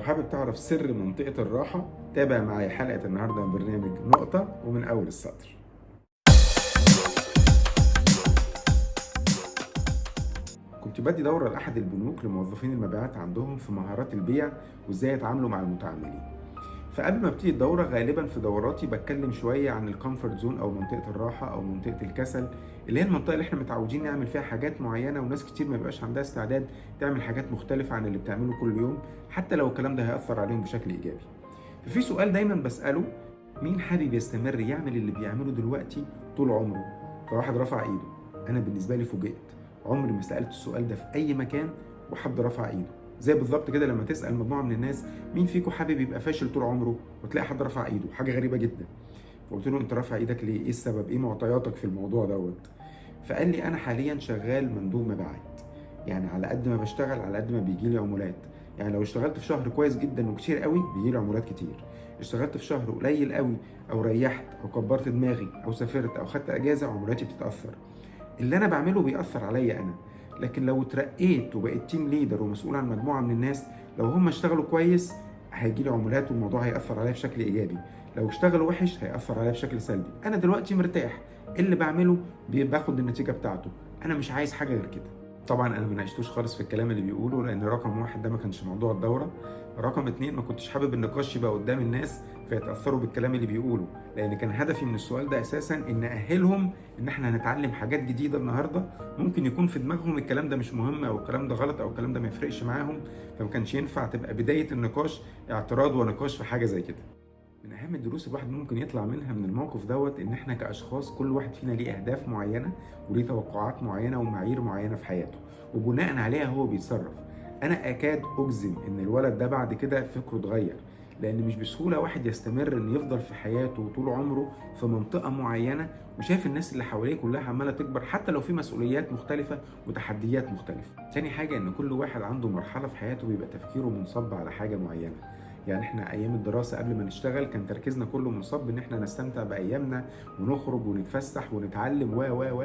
حابب تعرف سر منطقة الراحة تابع معايا حلقة النهاردة من برنامج نقطة ومن أول السطر. كنت بدي دورة لأحد البنوك لموظفين المبيعات عندهم في مهارات البيع وإزاي يتعاملوا مع المتعاملين. فقبل ما ابتدي الدورة غالبا في دوراتي بتكلم شوية عن الكومفورت زون أو منطقة الراحة أو منطقة الكسل، اللي هي المنطقة اللي احنا متعودين نعمل فيها حاجات معينة وناس كتير ما بيبقاش عندها استعداد تعمل حاجات مختلفة عن اللي بتعمله كل يوم، حتى لو الكلام ده هيأثر عليهم بشكل إيجابي. ففي سؤال دايما بسأله: مين حابب يستمر يعمل اللي بيعمله دلوقتي طول عمره؟ فواحد رفع ايده. انا بالنسبة لي فوجئت، عمري ما سألت السؤال ده في اي مكان وحد رفع ايده. زي بالظبط كده لما تسأل مجموعة من الناس مين فيكم حابب يبقى فاشل طول عمره، وتلاقي حد رفع ايده، حاجة غريبة جدا. فقلت له: انت رافع ايدك ليه؟ ايه السبب؟ ايه معطياتك في الموضوع دوت؟ فقال لي: انا حاليا شغال مندوب مبيعات، يعني على قد ما بشتغل على قد ما بيجي لي عمولات. يعني لو اشتغلت في شهر كويس جدا وكتير قوي بيجي لي عمولات كتير، اشتغلت في شهر قليل قوي او ريحت او كبرت دماغي او سافرت او خدت اجازه عمولاتي بتتاثر. اللي انا بعمله بيأثر عليا انا. لكن لو اترقيت وبقيت تيم ليدر ومسؤول عن مجموعه من الناس، لو هم اشتغلوا كويس هيجي لي عمولات والموضوع هيأثر عليا بشكل ايجابي، لو اشتغلوا وحش هيأثر عليا بشكل سلبي. انا دلوقتي مرتاح، اللي بعمله باخد النتيجه بتاعته، انا مش عايز حاجه غير كده. طبعا انا ما ناقشتوش خالص في الكلام اللي بيقوله، لان رقم واحد ده ما كانش موضوع الدوره، رقم اتنين ما كنتش حابب النقاش يبقى قدام الناس فيتاثروا بالكلام اللي بيقوله، لان كان هدفي من السؤال ده اساسا ان اهلهم ان احنا هنتعلم حاجات جديده النهارده. ممكن يكون في دماغهم الكلام ده مش مهم او الكلام ده غلط او الكلام ده ما يفرقش معاهم، فما كانش ينفع تبقى بدايه النقاش اعتراض ونقاش في حاجه زي كده. من اهم الدروس الواحد ممكن يطلع منها من الموقف دوت ان احنا كاشخاص كل واحد فينا ليه اهداف معينه وليه توقعات معينه ومعايير معينه في حياته، وبناء عليها هو بيتصرف. انا اكاد اجزم ان الولد ده بعد كده فكره اتغير، لان مش بسهوله واحد يستمر ان يفضل في حياته طول عمره في منطقه معينه وشايف الناس اللي حواليه كلها عماله تكبر، حتى لو في مسؤوليات مختلفه وتحديات مختلفه. تاني حاجه ان كل واحد عنده مرحله في حياته بيبقى تفكيره منصب على حاجه معينه. يعني احنا ايام الدراسه قبل ما نشتغل كان تركيزنا كله منصب ان احنا نستمتع بايامنا ونخرج ونتفسح ونتعلم و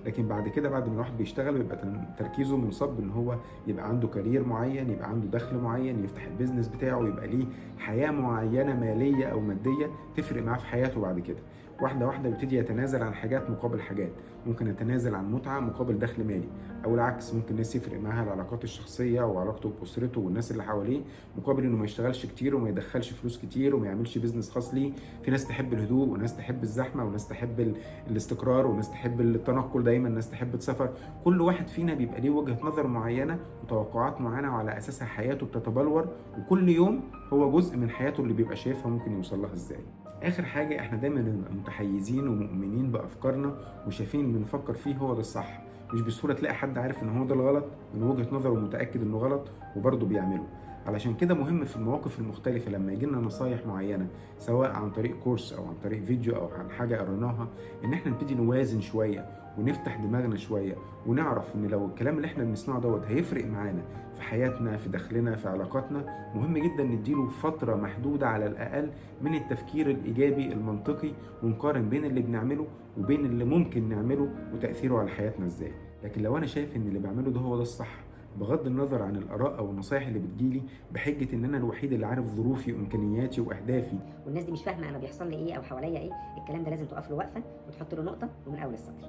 لكن بعد كده بعد ما الواحد بيشتغل بيبقى تركيزه منصب ان هو يبقى عنده كارير معين، يبقى عنده دخل معين، يفتح البيزنس بتاعه، يبقى ليه حياه معينه ماليه او ماديه تفرق معاه في حياته. بعد كده واحده واحده بيبتدي يتنازل عن حاجات مقابل حاجات، ممكن يتنازل عن متعه مقابل دخل مالي، او العكس ممكن ناس يفرق معاها العلاقات الشخصيه وعلاقته باسرته والناس اللي حواليه مقابل انه ما يشتغلش كتير وما يدخلش فلوس كتير وما يعملش بيزنس خاص ليه. في ناس تحب الهدوء وناس تحب الزحمه وناس تحب الاستقرار وناس تحب التنقل دايما، ناس تحب السفر. كل واحد فينا بيبقى ليه وجهه نظر معينه وتوقعات معينه وعلى اساسها حياته بتتبلور، وكل يوم هو جزء من حياته اللي بيبقى شايفها ممكن يوصل لها ازاي. اخر حاجه، احنا دايما نبقى متحيزين ومؤمنين بافكارنا وشايفين اللي بنفكر فيه هو ده الصح. مش بسهوله تلاقي حد عارف ان هو ده الغلط من وجهه نظره ومتاكد انه غلط وبرضه بيعمله. علشان كده مهم في المواقف المختلفه لما يجي لنا نصايح معينه، سواء عن طريق كورس او عن طريق فيديو او عن حاجه قريناها، ان احنا نبتدي نوازن شويه ونفتح دماغنا شويه ونعرف ان لو الكلام اللي احنا بنسمعه دوت هيفرق معانا في حياتنا في دخلنا في علاقاتنا، مهم جدا نديله فتره محدوده على الاقل من التفكير الايجابي المنطقي، ونقارن بين اللي بنعمله وبين اللي ممكن نعمله وتاثيره على حياتنا ازاي. لكن لو انا شايف ان اللي بعمله ده هو ده الصح بغض النظر عن الاراء او النصايح اللي بتجيلي، بحجه ان انا الوحيد اللي عارف ظروفي وامكانياتي واهدافي، والناس دي مش فاهمه انا بيحصل لي ايه او حواليا ايه، الكلام ده لازم تقف له وقفه وتحط له نقطه ومن اول السطر.